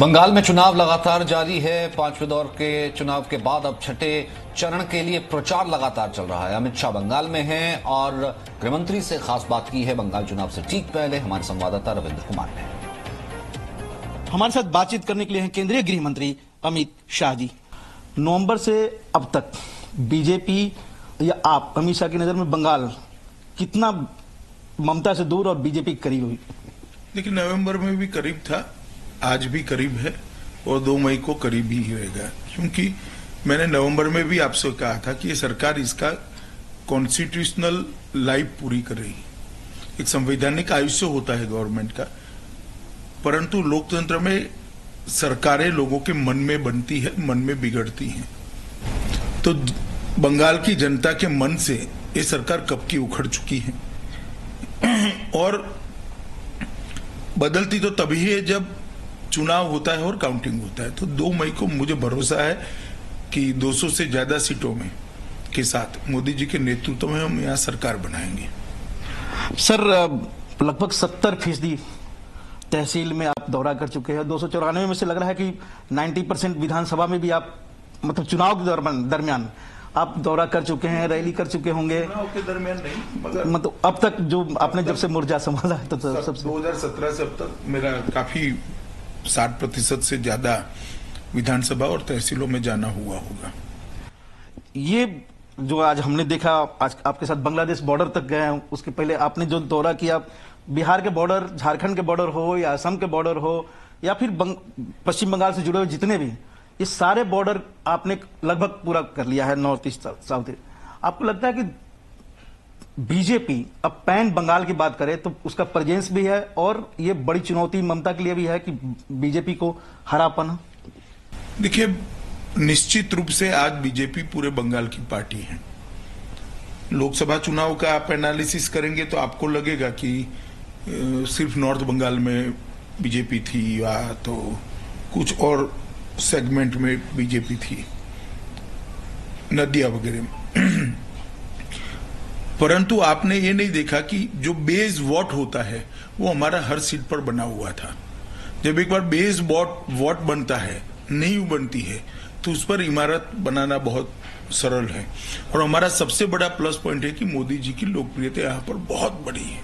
बंगाल में चुनाव लगातार जारी है। पांचवें दौर के चुनाव के बाद अब छठे चरण के लिए प्रचार लगातार चल रहा है। अमित शाह बंगाल में हैं और गृहमंत्री से खास बात की है बंगाल चुनाव से ठीक पहले हमारे संवाददाता रविंद्र कुमार ने। हमारे साथ बातचीत करने के लिए हैं केंद्रीय गृह मंत्री अमित शाह जी। नवंबर से अब तक बीजेपी या आप अमित शाह की नजर में बंगाल कितना ममता से दूर और बीजेपी के करीब हुई? लेकिन नवंबर में भी करीब था, आज भी करीब है और 2 मई को करीब ही रहेगा, क्योंकि मैंने नवंबर में भी आपसे कहा था कि ये सरकार इसका कॉन्स्टिट्यूशनल लाइफ पूरी कर रही है। एक संवैधानिक आयुष्य होता है गवर्नमेंट का, परंतु लोकतंत्र में सरकारें लोगों के मन में बनती है, मन में बिगड़ती हैं। तो बंगाल की जनता के मन से ये सरकार कब की उखड़ चुकी है और बदलती तो तभी है जब चुनाव होता है और काउंटिंग होता है। तो 2 मई को मुझे भरोसा है कि 200 से ज्यादा सीटों में के साथ मोदी जी के नेतृत्व में हम यहाँ सरकार बनाएंगे। सर, लगभग 70% तहसील में आप दौरा कर चुके हैं। 294 में से लग रहा है कि 90% विधानसभा में भी आप मतलब चुनाव के दरमियान आप दौरा कर चुके हैं, रैली कर चुके होंगे। चुनाव के दरमियान नहीं, मगर मतलब अब तक जो आपने जब से मोर्चा संभाला है तो सबसे 2017 से अब तक मेरा काफी 60% से ज्यादा विधानसभा और तहसीलों में जाना हुआ होगा। ये जो आज हमने देखा, आज आपके साथ बांग्लादेश बॉर्डर तक गए हैं, उसके पहले आपने जो दौरा किया बिहार के बॉर्डर, झारखंड के बॉर्डर हो या असम के बॉर्डर हो या फिर पश्चिम बंगाल से जुड़े हुए जितने भी, ये सारे बॉर्डर आपने लगभग पूरा कर लिया है, नॉर्थ ईस्ट साउथ ईस्ट। आपको लगता है कि बीजेपी अब पैन बंगाल की बात करे तो उसका प्रेजेंस भी है और ये बड़ी चुनौती ममता के लिए भी है कि बीजेपी को हरा पाना? देखिए, निश्चित रूप से आज बीजेपी पूरे बंगाल की पार्टी है। लोकसभा चुनाव का आप एनालिसिस करेंगे तो आपको लगेगा कि सिर्फ नॉर्थ बंगाल में बीजेपी थी या तो कुछ और सेगमेंट में बीजेपी थी, नदिया वगैरह में। परंतु आपने ये नहीं देखा कि जो बेस वोट होता है वो हमारा हर सीट पर बना हुआ था। जब एक बार बेस वोट बनता है, नींव बनती है, तो उस पर इमारत बनाना बहुत सरल है। और हमारा सबसे बड़ा प्लस पॉइंट है कि मोदी जी की लोकप्रियता यहाँ पर बहुत बड़ी है।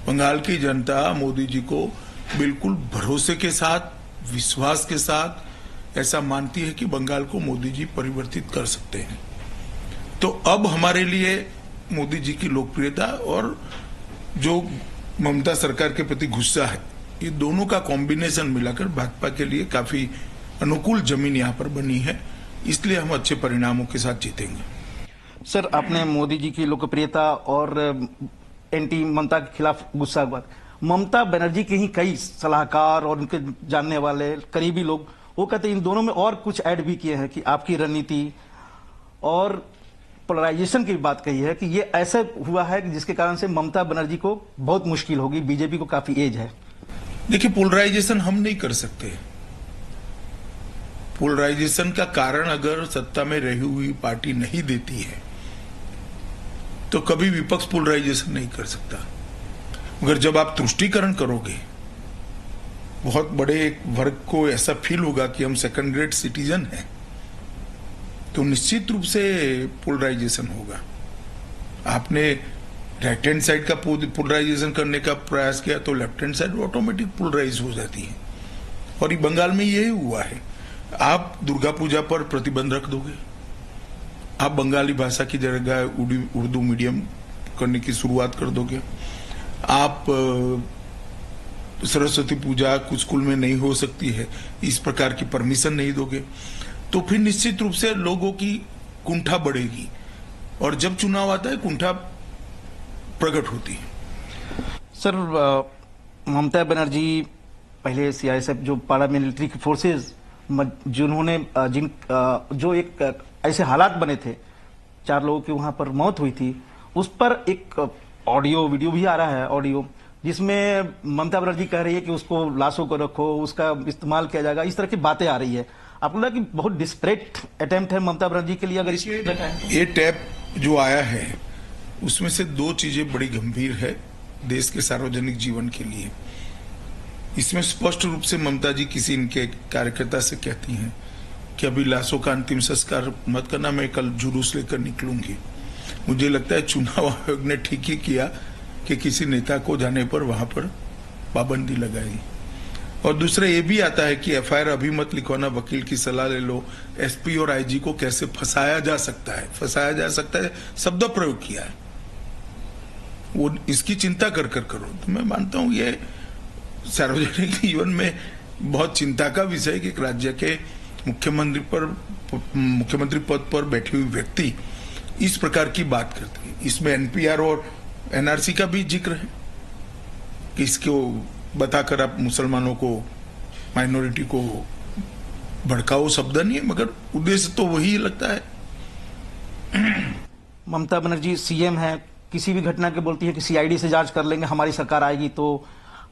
बंगाल की जनता मोदी जी को बिल्कुल भरोसे के साथ, विश्वास के साथ ऐसा मानती है कि बंगाल को मोदी जी परिवर्तित कर सकते हैं। तो अब हमारे लिए मोदी जी की लोकप्रियता और जो ममता सरकार के प्रति गुस्सा है, ये दोनों का कॉम्बिनेशन मिलाकर भाजपा के लिए काफी अनुकूल जमीन यहाँ पर बनी है। इसलिए हम अच्छे परिणामों के साथ जीतेंगे। सर, आपने मोदी जी की लोकप्रियता और एंटी ममता के खिलाफ गुस्सा हुआ। ममता बनर्जी के ही कई सलाहकार और उनके जानने वाले करीबी लोग वो कहते हैं इन दोनों में और कुछ ऐड भी किए हैं कि आपकी रणनीति और पोलराइजेशन की बात कही है कि ये ऐसा हुआ है कि जिसके कारण से ममता बनर्जी को बहुत मुश्किल होगी, बीजेपी को काफी एज है। देखिए, पोलराइजेशन हम नहीं कर सकते। पोलराइजेशन का कारण अगर सत्ता में रही हुई पार्टी नहीं देती है तो कभी विपक्ष पोलराइजेशन नहीं कर सकता। मगर जब आप तुष्टीकरण करोगे, बहुत बड़े एक वर्ग को ऐसा फील होगा कि हम सेकंड ग्रेड सिटीजन हैं, तो निश्चित रूप से पोलराइजेशन होगा। आपने राइट हैंड साइड का पोलराइजेशन करने का प्रयास किया तो left hand side automatic polarise हो जाती है। और ये बंगाल में यही हुआ है। आप दुर्गा पूजा पर प्रतिबंध रख दोगे, आप बंगाली भाषा की जगह उर्दू मीडियम करने की शुरुआत कर दोगे, आप सरस्वती पूजा कुछ स्कूल में नहीं हो सकती है, इस प्रकार की परमिशन नहीं दोगे, तो फिर निश्चित रूप से लोगों की कुंठा बढ़ेगी और जब चुनाव आता है कुंठा प्रकट होती है। सर, ममता बनर्जी पहले सीआईएसएफ जो पारामिलिट्री फोर्सेस जिन्होंने जो एक ऐसे हालात बने थे, 4 लोगों की वहां पर मौत हुई थी, उस पर एक ऑडियो वीडियो भी आ रहा है, ऑडियो जिसमें ममता बनर्जी कह रही है कि उसको लाशों को रखो, उसका इस्तेमाल किया जाएगा, इस तरह की बातें आ रही है। आपको लगा कि बहुत डिस्परेट अटेम्प्ट है ममता बनर्जी के लिए? अगर ये टैप जो आया है उसमें से 2 चीजें बड़ी गंभीर है देश के सार्वजनिक जीवन के लिए। इसमें स्पष्ट रूप से ममता जी किसी इनके कार्यकर्ता से कहती हैं कि अभी लाशों का अंतिम संस्कार मत करना, मैं कल जुलूस लेकर निकलूंगी। मुझे लगता है चुनाव आयोग ने ठीक ही किया कि किसी नेता को जाने पर वहां पर पाबंदी लगाई। और दूसरा ये भी आता है कि एफआईआर अभी मत लिखवाना, वकील की सलाह ले लो। एसपी और आईजी को कैसे फंसाया जा सकता है, शब्द प्रयोग किया है, वो इसकी चिंता कर करो। तो मैं मानता हूं ये सार्वजनिक जीवन में बहुत चिंता का विषय है कि एक राज्य के मुख्यमंत्री पद पर बैठी हुई व्यक्ति इस प्रकार की बात करती है। इसमें एनपीआर और एनआरसी का भी जिक्र है कि इसको बताकर आप मुसलमानों को, माइनॉरिटी को भड़काओ शब्द नहीं है, मगर उद्देश्य तो वही लगता है। ममता बनर्जी सीएम है, किसी भी घटना के बोलती है कि सीआईडी से जांच कर लेंगे, हमारी सरकार आएगी। तो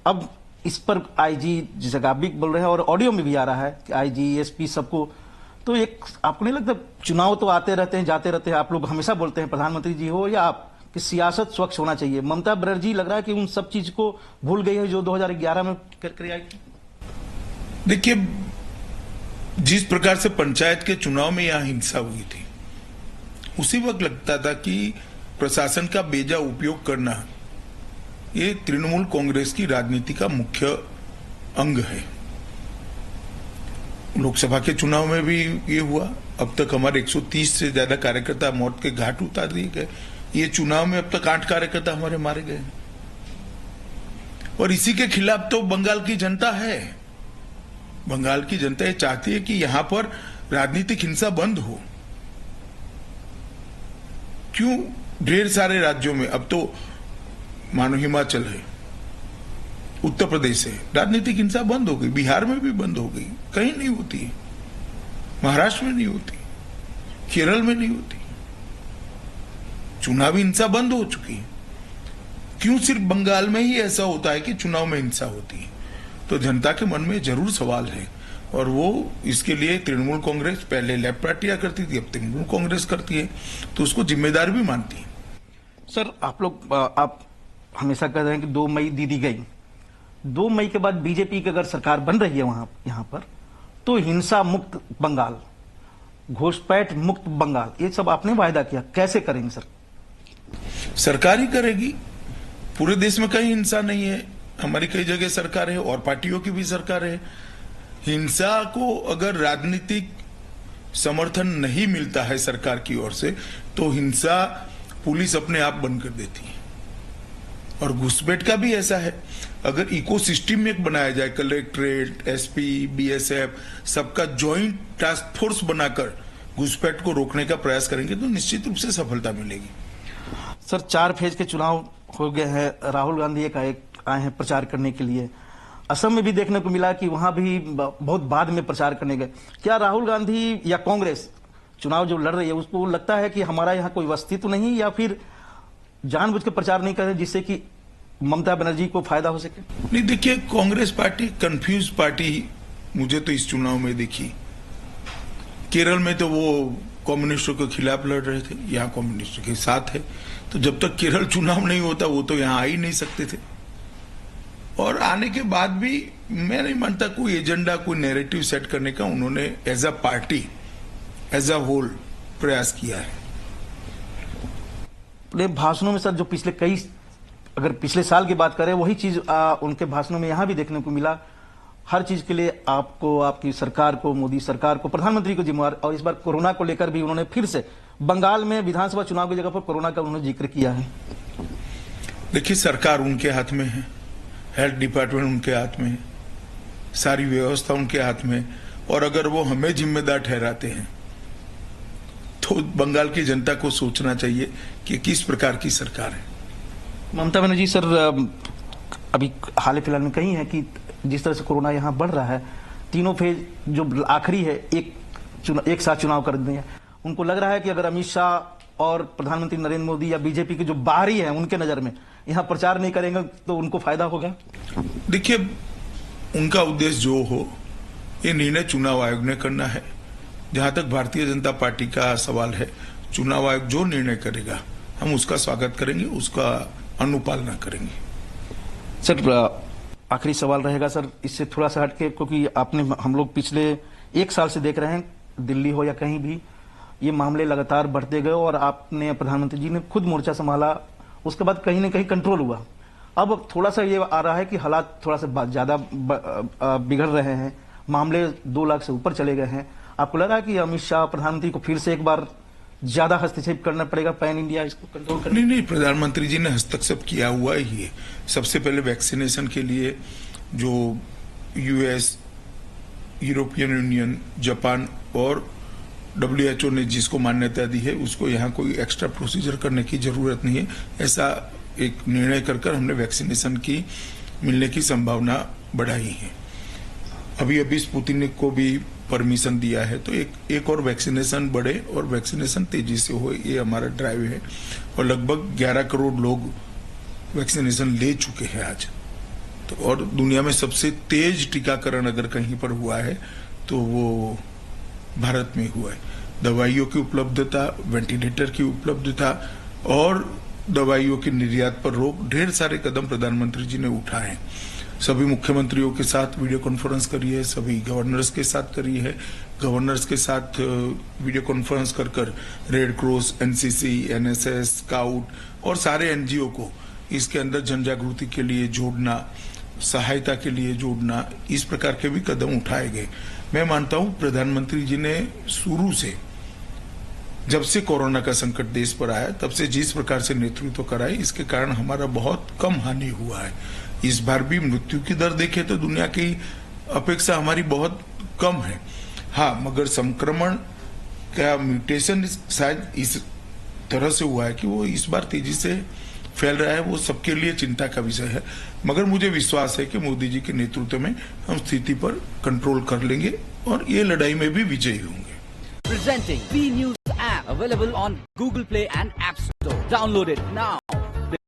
अब इस पर आईजी जगह भी बोल रहे हैं और ऑडियो में भी आ रहा है कि आईजी एसपी सबको, तो एक आपको नहीं लगता चुनाव तो आते रहते हैं जाते रहते हैं, आप लोग हमेशा बोलते हैं प्रधानमंत्री जी हो या आप कि सियासत स्वच्छ होना चाहिए, ममता बनर्जी लग रहा है कि उन सब चीज को भूल गई है जो 2011 में कर आई थी। देखिए, जिस प्रकार से पंचायत के चुनाव में यहां हिंसा हुई थी, उसी वक्त लगता था कि प्रशासन का बेजा उपयोग करना ये तृणमूल कांग्रेस की राजनीति का मुख्य अंग है। लोकसभा के चुनाव में भी ये हुआ। अब तक हमारे 130 से ज्यादा कार्यकर्ता मौत के घाट उतार दिए गए। ये चुनाव में अब तक 8 कार्यकर्ता हमारे मारे गए और इसी के खिलाफ तो बंगाल की जनता है। बंगाल की जनता ये चाहती है कि यहां पर राजनीतिक हिंसा बंद हो। क्यों ढेर सारे राज्यों में, अब तो मानो हिमाचल है, उत्तर प्रदेश है, राजनीतिक हिंसा बंद हो गई, बिहार में भी बंद हो गई, कहीं नहीं होती, महाराष्ट्र में नहीं होती, केरल में नहीं होती, चुनावी हिंसा बंद हो चुकी है। क्यों सिर्फ बंगाल में ही ऐसा होता है कि चुनाव में हिंसा होती है? तो जनता के मन में जरूर सवाल है और वो इसके लिए तृणमूल कांग्रेस पहले लेफ्ट पार्टियां करती थी, अब तृणमूल कांग्रेस करती है, तो उसको जिम्मेदार भी मानती है। सर, आप हमेशा कह रहे हैं कि 2 मई दीदी गई, 2 मई के बाद बीजेपी की अगर सरकार बन रही है यहां पर, तो हिंसा मुक्त बंगाल, घुसपैठ मुक्त बंगाल, ये सब आपने वायदा किया, कैसे करेंगे सर? सरकार ही करेगी। पूरे देश में कहीं हिंसा नहीं है, हमारी कई जगह सरकार है और पार्टियों की भी सरकार है। हिंसा को अगर राजनीतिक समर्थन नहीं मिलता है सरकार की ओर से, तो हिंसा पुलिस अपने आप बंद कर देती है। और घुसपैठ का भी ऐसा है, अगर इकोसिस्टम एक बनाया जाए, कलेक्ट्रेट, एसपी, बीएसएफ, सबका ज्वाइंट टास्क फोर्स बनाकर घुसपैठ को रोकने का प्रयास करेंगे तो निश्चित रूप से सफलता मिलेगी। सर, 4 फेज के चुनाव हो गए हैं, राहुल गांधी एक आए हैं प्रचार करने के लिए। असम में भी देखने को मिला कि वहां भी बहुत बाद में प्रचार करने गए। क्या राहुल गांधी या कांग्रेस चुनाव जो लड़ रही है उसको लगता है कि हमारा यहाँ कोई अस्तित्व नहीं, या फिर जानबूझ के प्रचार नहीं कर रहे जिससे कि ममता बनर्जी को फायदा हो सके? नहीं, देखिए, कांग्रेस पार्टी कंफ्यूज पार्टी मुझे तो इस चुनाव में दिखी। केरल में तो वो कम्युनिस्टों के खिलाफ लड़ रहे थे, यहाँ कम्युनिस्टों के साथ है। तो जब तक केरल चुनाव नहीं होता वो तो यहाँ आ ही नहीं सकते थे। और आने के बाद भी मैं नहीं मानता कोई एजेंडा, कोई नैरेटिव सेट करने का उन्होंने as a party, as a whole प्रयास किया है। अपने भाषणों में सर जो अगर पिछले साल की बात करें, वही चीज उनके भाषणों में यहां भी देखने को मिला। हर चीज के लिए आपको, आपकी सरकार को, मोदी सरकार को, प्रधानमंत्री को जिम्मेवार। और इस बार कोरोना को लेकर भी उन्होंने फिर से बंगाल में विधानसभा चुनाव की जगह पर कोरोना का उन्होंने जिक्र किया है। देखिए, सरकार उनके हाथ में है, हेल्थ डिपार्टमेंट उनके हाथ में है, सारी व्यवस्था उनके हाथ में, और अगर वो हमें जिम्मेदार ठहराते हैं तो बंगाल की जनता को सोचना चाहिए कि किस प्रकार की सरकार है। ममता बनर्जी सर, अभी हाल फिलहाल में कही है कि जिस तरह से कोरोना यहाँ बढ़ रहा है, 3 फेज जो आखिरी है एक साथ चुनाव कर देंगे। उनको लग रहा है कि अगर अमित शाह और प्रधानमंत्री नरेंद्र मोदी या बीजेपी के जो बाहरी हैं उनके नजर में यहाँ प्रचार नहीं करेंगे तो उनको फायदा होगा। देखिए, उनका उद्देश्य जो हो, ये निर्णय चुनाव आयोग ने करना है। जहां तक भारतीय जनता पार्टी का सवाल है, चुनाव आयोग जो निर्णय करेगा हम उसका स्वागत करेंगे, उसका अनुपालना करेंगे। सर, आखिरी सवाल रहेगा सर, इससे थोड़ा सा हटके, क्योंकि हम लोग पिछले 1 साल से देख रहे हैं, दिल्ली हो या कहीं भी, ये मामले लगातार बढ़ते गए और आपने, प्रधानमंत्री जी ने खुद मोर्चा संभाला, उसके बाद कहीं ना कहीं कंट्रोल हुआ। अब थोड़ा सा ये आ रहा है कि हालात थोड़ा सा ज्यादा बिगड़ रहे हैं, मामले 2 लाख से ऊपर चले गए हैं। आपको लगा कि अमित शाह प्रधानमंत्री को फिर से एक बार ज्यादा हस्तक्षेप करना पड़ेगा पैन इंडिया इसको कंट्रोल करने? नहीं, प्रधानमंत्री जी ने हस्तक्षेप किया हुआ ही है। सबसे पहले वैक्सीनेशन के लिए जो यूएस, यूरोपियन यूनियन, जापान और WHO ने जिसको मान्यता दी है, उसको यहाँ कोई एक्स्ट्रा प्रोसीजर करने की जरूरत नहीं है। ऐसा एक निर्णय कर हमने वैक्सीनेशन की मिलने की संभावना बढ़ाई है। अभी स्पुतनिक को भी परमिशन दिया है, तो एक और वैक्सीनेशन बढ़े और वैक्सीनेशन तेजी से हो, ये हमारा ड्राइव है। और लगभग 11 करोड़ लोग वैक्सीनेशन ले चुके हैं आज। तो और दुनिया में सबसे तेज टीकाकरण अगर कहीं पर हुआ है तो वो भारत में हुआ है। दवाइयों की उपलब्धता, वेंटिलेटर की उपलब्धता और दवाइयों के निर्यात पर रोक, ढेर सारे कदम प्रधानमंत्री जी ने उठाए हैं। सभी मुख्यमंत्रियों के साथ वीडियो कॉन्फ्रेंस करी है, सभी गवर्नर्स के साथ करी है। गवर्नर्स के साथ वीडियो कॉन्फ्रेंस कर red cross, NCC, NSS, scout और सारे NGO को इसके अंदर जन जागृति के लिए जोड़ना, सहायता के लिए जोड़ना, इस प्रकार के भी कदम उठाए गए। मैं मानता हूं प्रधानमंत्री जी ने शुरू से, जब से कोरोना का संकट देश पर आया, तब से जिस प्रकार से नेतृत्व कराई, इसके कारण हमारा बहुत कम हानि हुआ है। इस बार भी मृत्यु की दर देखे तो दुनिया की अपेक्षा हमारी बहुत कम है। हाँ, मगर संक्रमण का म्यूटेशन शायद इस तरह से हुआ है कि वो इस बार तेजी से फैल रहा है, वो सबके लिए चिंता का विषय है। मगर मुझे विश्वास है कि मोदी जी के नेतृत्व में हम स्थिति पर कंट्रोल कर लेंगे और ये लड़ाई में भी विजयी होंगे। Presenting B News app available on Google Play and App Store. Download it now.